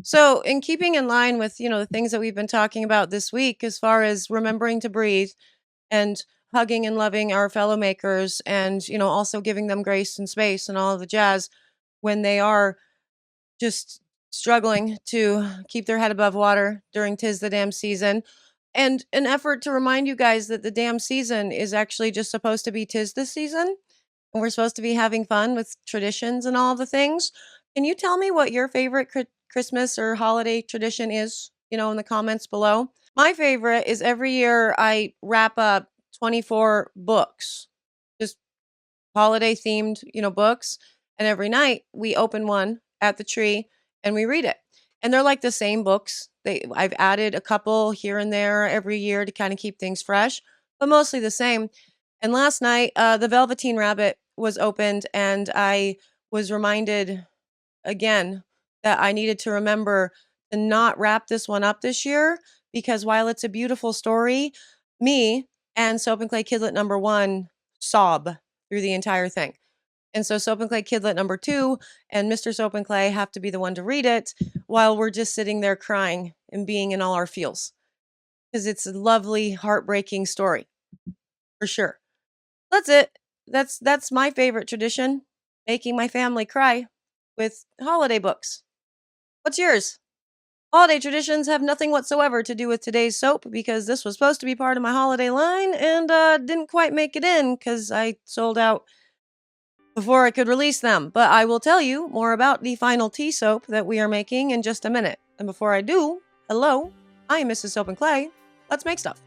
So, in keeping in line with, the things that we've been talking about this week, as far as remembering to breathe and hugging and loving our fellow makers and, also giving them grace and space and all of the jazz when they are just struggling to keep their head above water during tis the damn season. And an effort to remind you guys that the damn season is actually just supposed to be tis the season. And we're supposed to be having fun with traditions and all the things. Can you tell me what your favorite Christmas or holiday tradition is, in the comments below? My favorite is every year I wrap up 24 books, just holiday themed, books. And every night we open one at the tree and we read it. And they're like the same books. I've added a couple here and there every year to kind of keep things fresh, but mostly the same. And last night, the Velveteen Rabbit was opened, and I was reminded again that I needed to remember to not wrap this one up this year because while it's a beautiful story, me and Soap and Clay Kidlet number one sob through the entire thing. And so Soap and Clay Kidlet number two and Mr. Soap and Clay have to be the one to read it while we're just sitting there crying and being in all our feels. Because it's a lovely, heartbreaking story, for sure. That's it. That's my favorite tradition, making my family cry with holiday books. What's yours? Holiday traditions have nothing whatsoever to do with today's soap because this was supposed to be part of my holiday line and didn't quite make it in because I sold out before I could release them. But I will tell you more about the final tea soap that we are making in just a minute. And before I do, hello, I am Mrs. Soap and Clay. Let's make stuff.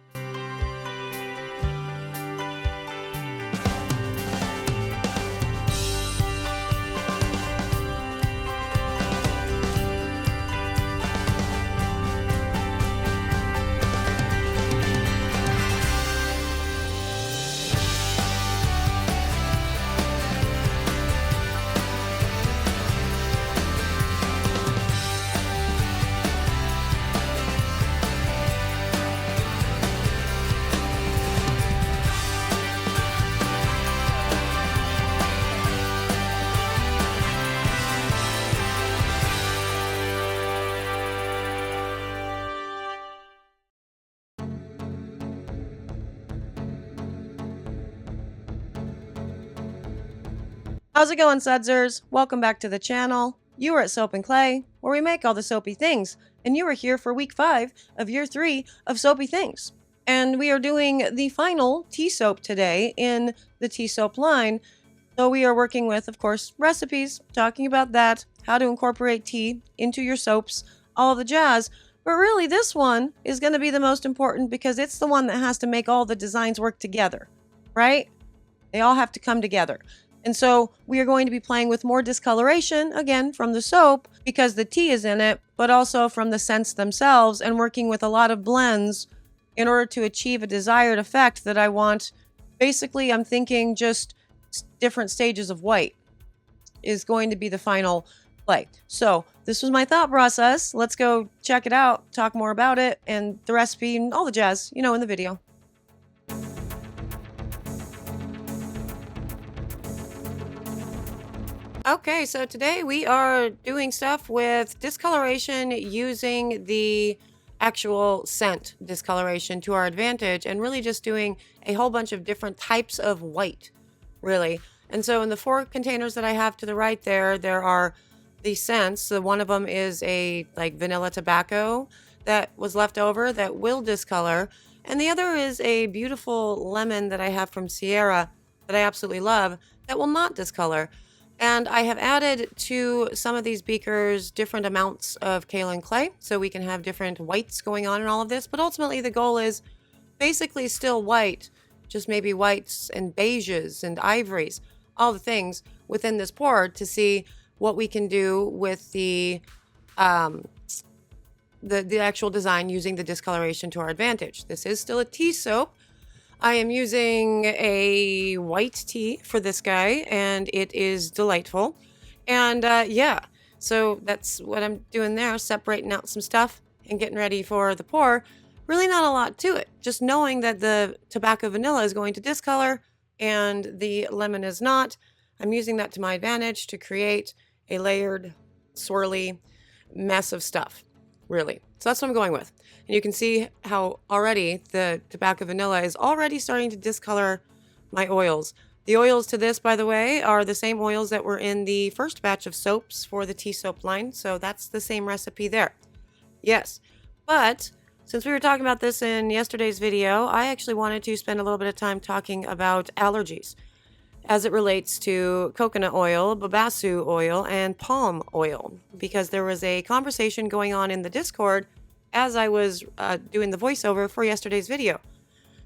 How's it going, Sudzers? Welcome back to the channel. You are at Soap and Clay, where we make all the soapy things, and you are here for week 5 of year 3 of Soapy Things. And we are doing the final tea soap today in the tea soap line. So we are working with, of course, recipes, talking about that, how to incorporate tea into your soaps, all the jazz. But really, this one is going to be the most important because it's the one that has to make all the designs work together, right? They all have to come together. And so we are going to be playing with more discoloration, again, from the soap because the tea is in it, but also from the scents themselves and working with a lot of blends in order to achieve a desired effect that I want. Basically, I'm thinking just different stages of white is going to be the final play. So this was my thought process. Let's go check it out, talk more about it, and the recipe and all the jazz, in the video. Okay, so today we are doing stuff with discoloration using the actual scent discoloration to our advantage and really just doing a whole bunch of different types of white, really. And so in the 4 containers that I have to the right there are the scents. So one of them is a vanilla tobacco that was left over that will discolor. And the other is a beautiful lemon that I have from Sierra that I absolutely love that will not discolor. And I have added to some of these beakers different amounts of kaolin clay so we can have different whites going on in all of this. But ultimately the goal is basically still white, just maybe whites and beiges and ivories, all the things within this pour to see what we can do with the actual design using the discoloration to our advantage. This is still a tea soap. I am using a white tea for this guy, and it is delightful. And yeah, so that's what I'm doing there, separating out some stuff and getting ready for the pour. Really not a lot to it, just knowing that the tobacco vanilla is going to discolor and the lemon is not. I'm using that to my advantage to create a layered, swirly mess of stuff, really. So that's what I'm going with. And you can see how already the tobacco vanilla is already starting to discolor my oils. The oils to this, by the way, are the same oils that were in the first batch of soaps for the tea soap line. So that's the same recipe there. Yes. But since we were talking about this in yesterday's video, I actually wanted to spend a little bit of time talking about allergies as it relates to coconut oil, babassu oil, and palm oil, because there was a conversation going on in the Discord as I was doing the voiceover for yesterday's video.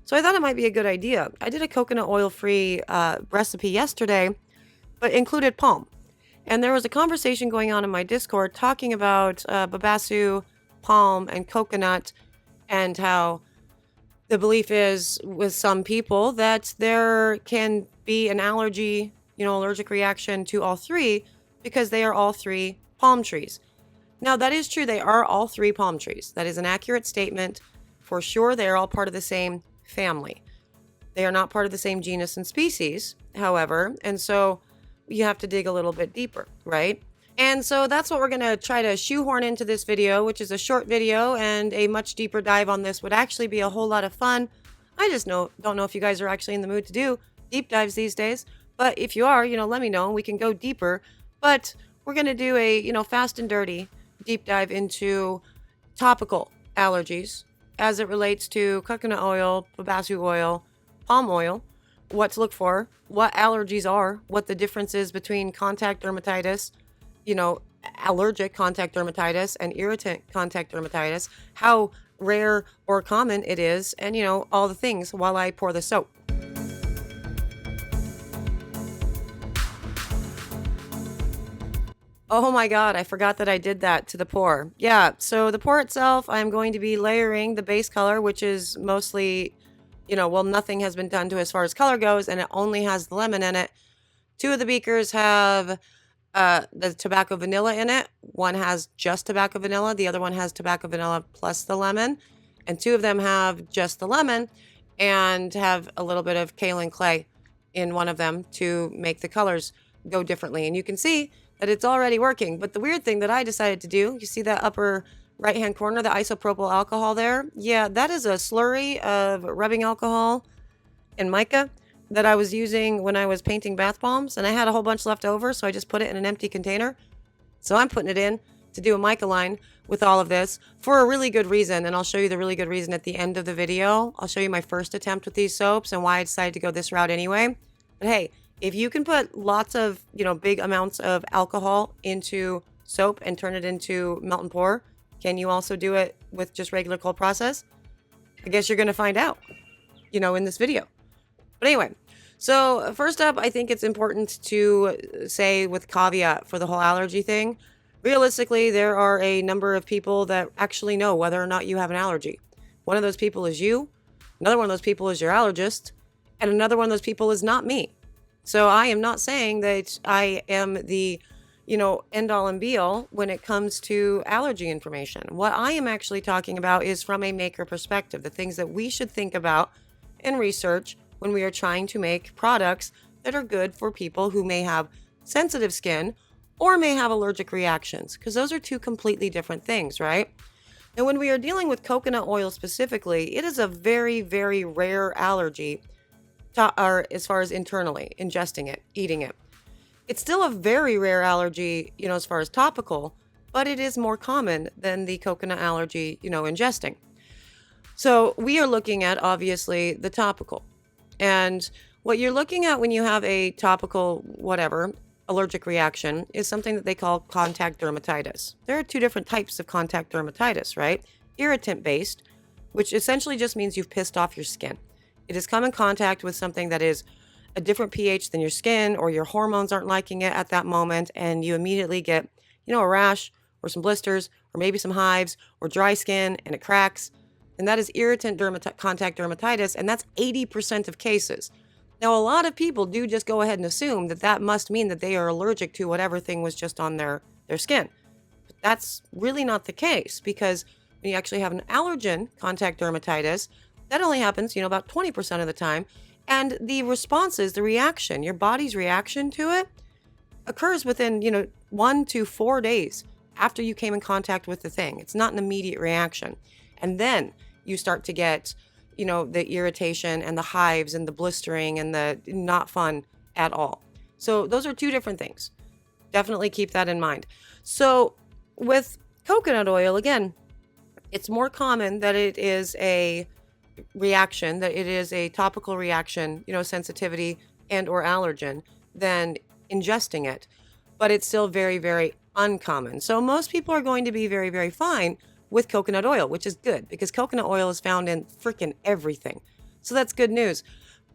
So I thought it might be a good idea. I did a coconut oil-free recipe yesterday, but included palm. And there was a conversation going on in my Discord talking about babassu, palm, and coconut, and how the belief is with some people that there can be an allergy, allergic reaction to all three because they are all three palm trees. Now, that is true. They are all three palm trees. That is an accurate statement. For sure, they are all part of the same family. They are not part of the same genus and species, however, and so you have to dig a little bit deeper, right? And so that's what we're going to try to shoehorn into this video, which is a short video, and a much deeper dive on this would actually be a whole lot of fun. I just don't know if you guys are actually in the mood to do deep dives these days, but if you are, let me know and we can go deeper. But we're going to do a, fast and dirty deep dive into topical allergies as it relates to coconut oil, babassu oil, palm oil, what to look for, what allergies are, what the difference is between contact dermatitis, allergic contact dermatitis and irritant contact dermatitis, how rare or common it is, and, all the things while I pour the soap. Oh my God, I forgot that I did that to the pour. Yeah, so the pour itself, I'm going to be layering the base color, which is mostly, nothing has been done to as far as color goes, and it only has the lemon in it. Two of the beakers have the tobacco vanilla in it. One has just tobacco vanilla. The other one has tobacco vanilla plus the lemon. And two of them have just the lemon and have a little bit of kaolin clay in one of them to make the colors go differently. And you can see that it's already working. But the weird thing that I decided to do, you see that upper right-hand corner, the isopropyl alcohol there? Yeah, that is a slurry of rubbing alcohol and mica that I was using when I was painting bath bombs, and I had a whole bunch left over, so I just put it in an empty container. So I'm putting it in to do a mica line with all of this for a really good reason, and I'll show you the really good reason at the end of the video. I'll show you my first attempt with these soaps and why I decided to go this route anyway. But hey, if you can put lots of, big amounts of alcohol into soap and turn it into melt and pour, can you also do it with just regular cold process? I guess you're going to find out, in this video. But anyway, so first up, I think it's important to say with caveat for the whole allergy thing, realistically, there are a number of people that actually know whether or not you have an allergy. One of those people is you, another one of those people is your allergist, and another one of those people is not me. So I am not saying that I am the, end all and be all when it comes to allergy information. What I am actually talking about is from a maker perspective, the things that we should think about and research when we are trying to make products that are good for people who may have sensitive skin or may have allergic reactions, because those are two completely different things, right? And when we are dealing with coconut oil specifically, it is a very, very rare allergy or as far as internally ingesting it, eating it. It's still a very rare allergy, as far as topical, but it is more common than the coconut allergy, ingesting. So we are looking at, obviously, the topical. And what you're looking at when you have a topical, allergic reaction is something that they call contact dermatitis. There are two different types of contact dermatitis, right? Irritant-based, which essentially just means you've pissed off your skin. It has come in contact with something that is a different pH than your skin, or your hormones aren't liking it at that moment, and you immediately get, a rash or some blisters or maybe some hives or dry skin and it cracks. And that is irritant contact dermatitis, and that's 80% of cases. Now, a lot of people do just go ahead and assume that that must mean that they are allergic to whatever thing was just on their skin. But that's really not the case, because when you actually have an allergen contact dermatitis, that only happens, about 20% of the time. And the responses, the reaction, your body's reaction to it occurs within, 1 to 4 days after you came in contact with the thing. It's not an immediate reaction. And then you start to get, the irritation and the hives and the blistering and the not fun at all. So those are two different things. Definitely keep that in mind. So with coconut oil, again, it's more common that it is a reaction, that it is a topical reaction, sensitivity and or allergen, than ingesting it. But it's still very, very uncommon. So most people are going to be very, very fine with coconut oil, which is good because coconut oil is found in freaking everything. So that's good news.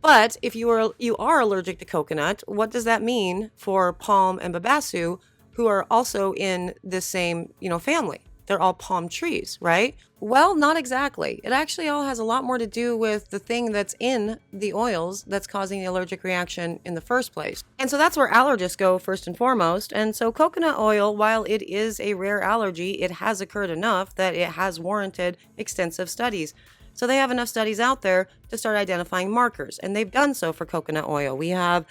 But if you are allergic to coconut, what does that mean for palm and babassu, who are also in the same, family? They're all palm trees, right? Well, not exactly. It actually all has a lot more to do with the thing that's in the oils that's causing the allergic reaction in the first place. And so that's where allergists go first and foremost. And so coconut oil, while it is a rare allergy, it has occurred enough that it has warranted extensive studies. So they have enough studies out there to start identifying markers, and they've done so for coconut oil. We have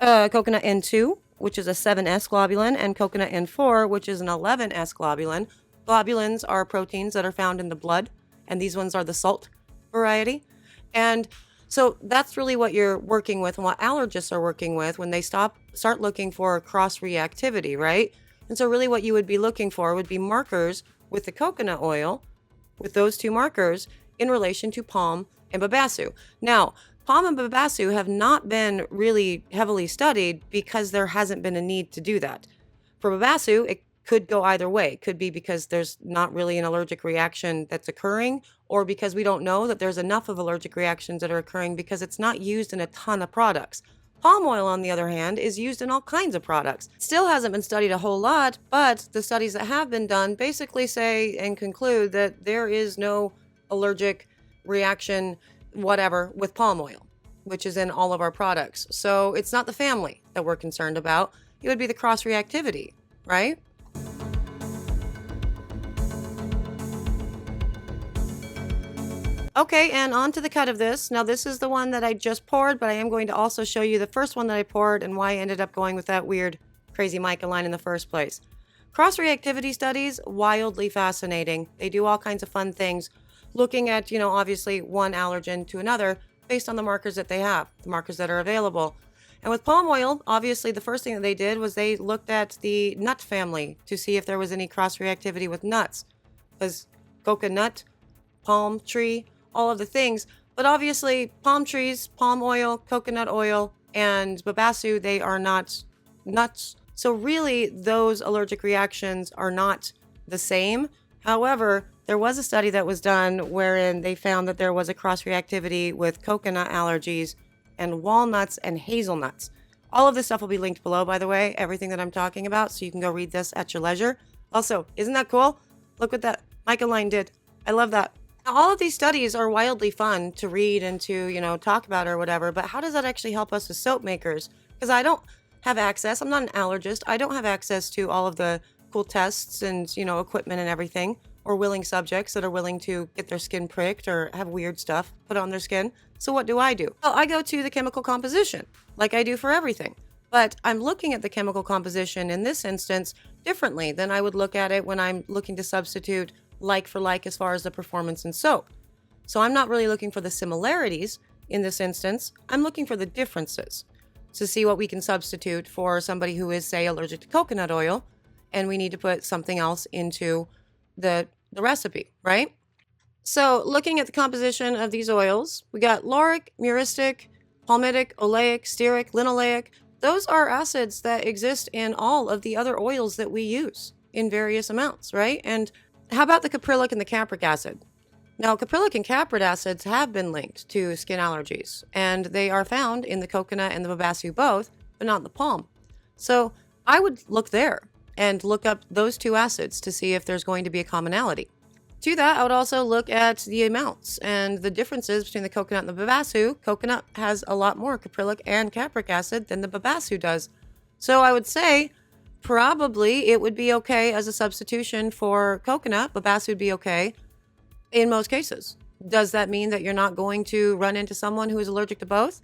coconut N2, which is a 7S globulin, and coconut N4, which is an 11S globulin. Globulins are proteins that are found in the blood, and these ones are the salt variety. And so that's really what you're working with and what allergists are working with when they start looking for cross-reactivity, right? And so really what you would be looking for would be markers with the coconut oil, with those two markers, in relation to palm and babassu. Now, palm and babassu have not been really heavily studied because there hasn't been a need to do that. For babassu, it could go either way. It could be because there's not really an allergic reaction that's occurring, or because we don't know that there's enough of allergic reactions that are occurring because it's not used in a ton of products. Palm oil, on the other hand, is used in all kinds of products. Still hasn't been studied a whole lot, but the studies that have been done basically say and conclude that there is no allergic reaction, whatever, with palm oil, which is in all of our products. So it's not the family that we're concerned about. It would be the cross-reactivity, right? Okay, and on to the cut of this. Now, this is the one that I just poured, but I am going to also show you the first one that I poured and why I ended up going with that weird, crazy mica line in the first place. Cross-reactivity studies, wildly fascinating. They do all kinds of fun things, looking at, obviously one allergen to another based on the markers that they have, the markers that are available. And with palm oil, obviously the first thing that they did was they looked at the nut family to see if there was any cross-reactivity with nuts. Because coconut, palm tree, all of the things. But obviously palm trees, palm oil, coconut oil, and babassu, they are not nuts. So really those allergic reactions are not the same. However, there was a study that was done wherein they found that there was a cross-reactivity with coconut allergies and walnuts and hazelnuts. All of this stuff will be linked below, by the way, everything that I'm talking about, so you can go read this at your leisure. Also, isn't that cool? Look what that mica line did. I love that. Now, all of these studies are wildly fun to read and to, talk about or whatever, but how does that actually help us as soap makers? Because I don't have access. I'm not an allergist. I don't have access to all of the cool tests and, equipment and everything, or willing subjects that are willing to get their skin pricked or have weird stuff put on their skin. So what do? Well, I go to the chemical composition, like I do for everything. But I'm looking at the chemical composition in this instance differently than I would look at it when I'm looking to substitute like for like as far as the performance in soap. So I'm not really looking for the similarities in this instance. I'm looking for the differences to see what we can substitute for somebody who is, say, allergic to coconut oil, and we need to put something else into the recipe, right? So looking at the composition of these oils, we got lauric, myristic, palmitic, oleic, stearic, linoleic. Those are acids that exist in all of the other oils that we use in various amounts, right? And how about the caprylic and the capric acid? Now, caprylic and capric acids have been linked to skin allergies, and they are found in the coconut and the babassu both, but not in the palm. So I would look there and look up those two acids to see if there's going to be a commonality. To that, I would also look at the amounts and the differences between the coconut and the babassu. Coconut has a lot more caprylic and capric acid than the babassu does. So I would say probably it would be okay as a substitution for coconut. Babassu would be okay in most cases. Does that mean that you're not going to run into someone who is allergic to both?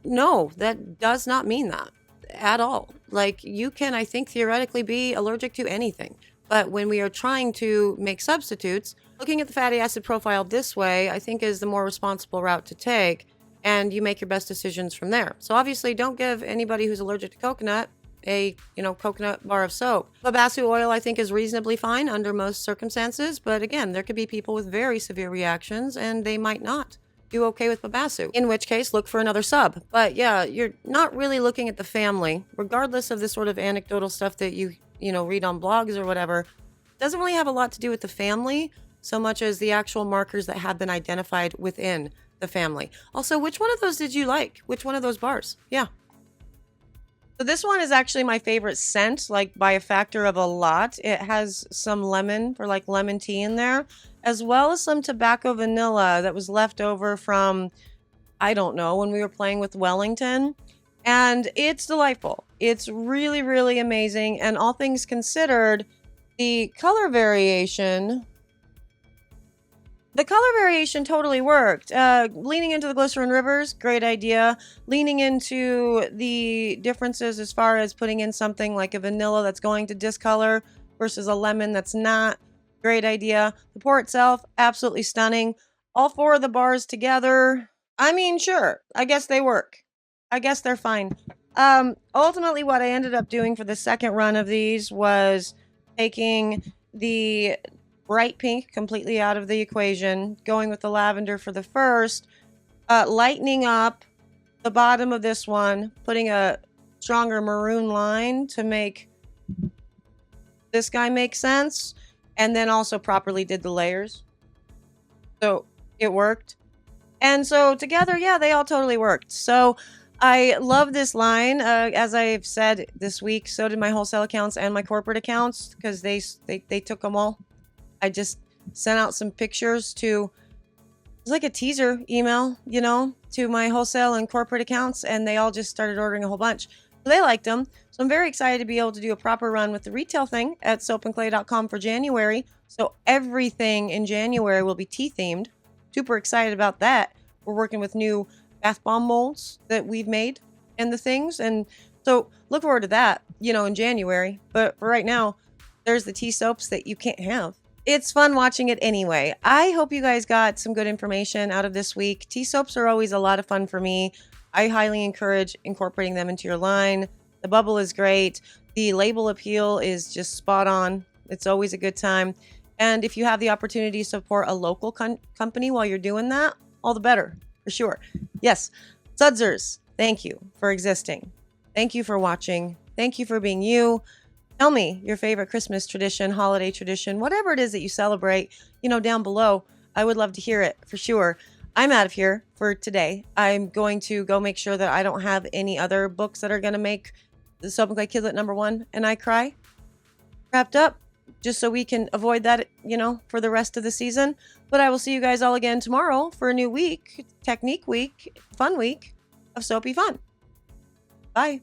No, that does not mean that at all. Like, you can, I think, theoretically be allergic to anything. But when we are trying to make substitutes, looking at the fatty acid profile this way, I think is the more responsible route to take. And you make your best decisions from there. So obviously don't give anybody who's allergic to coconut a, coconut bar of soap. Babassu oil, I think, is reasonably fine under most circumstances. But again, there could be people with very severe reactions and they might not do okay with babassu, in which case look for another sub. But yeah, you're not really looking at the family, regardless of the sort of anecdotal stuff that you read on blogs or whatever. It doesn't really have a lot to do with the family so much as the actual markers that have been identified within the family. Also, which one of those did you like? Which one of those bars? Yeah. So this one is actually my favorite scent, like by a factor of a lot. It has some lemon for like lemon tea in there, as well as some tobacco vanilla that was left over from, I don't know, when we were playing with Wellington. And it's delightful. It's really, really amazing. And all things considered, the color variation totally worked. Leaning into the glycerin rivers, great idea. Leaning into the differences as far as putting in something like a vanilla that's going to discolor versus a lemon that's not, great idea. The pour itself, absolutely stunning. All four of the bars together, I mean, sure, I guess they work. I guess they're fine. Ultimately, what I ended up doing for the second run of these was taking the bright pink completely out of the equation, going with the lavender for the first, lightening up the bottom of this one, putting a stronger maroon line to make this guy make sense, and then also properly did the layers. So it worked. And so together, yeah, they all totally worked. So I love this line. As I've said this week, so did my wholesale accounts and my corporate accounts, because they took them all. I just sent out some pictures to, it's like a teaser email, to my wholesale and corporate accounts, and they all just started ordering a whole bunch. So they liked them. So I'm very excited to be able to do a proper run with the retail thing at soapandclay.com for January. So everything in January will be tea themed. Super excited about that. We're working with new bath bomb molds that we've made and the things. And so look forward to that, in January. But for right now, there's the tea soaps that you can't have. It's fun watching it anyway. I hope you guys got some good information out of this week. Tea soaps are always a lot of fun for me. I highly encourage incorporating them into your line. The bubble is great. The label appeal is just spot on. It's always a good time. And if you have the opportunity to support a local company while you're doing that, all the better, for sure. Yes, Sudsers, thank you for existing. Thank you for watching. Thank you for being you. Tell me your favorite Christmas tradition, holiday tradition, whatever it is that you celebrate, down below. I would love to hear it for sure. I'm out of here for today. I'm going to go make sure that I don't have any other books that are going to make the Soap and Clay Kidlet #1 and I cry wrapped up, just so we can avoid that, for the rest of the season. But I will see you guys all again tomorrow for a new week, technique week, fun week of soapy fun. Bye.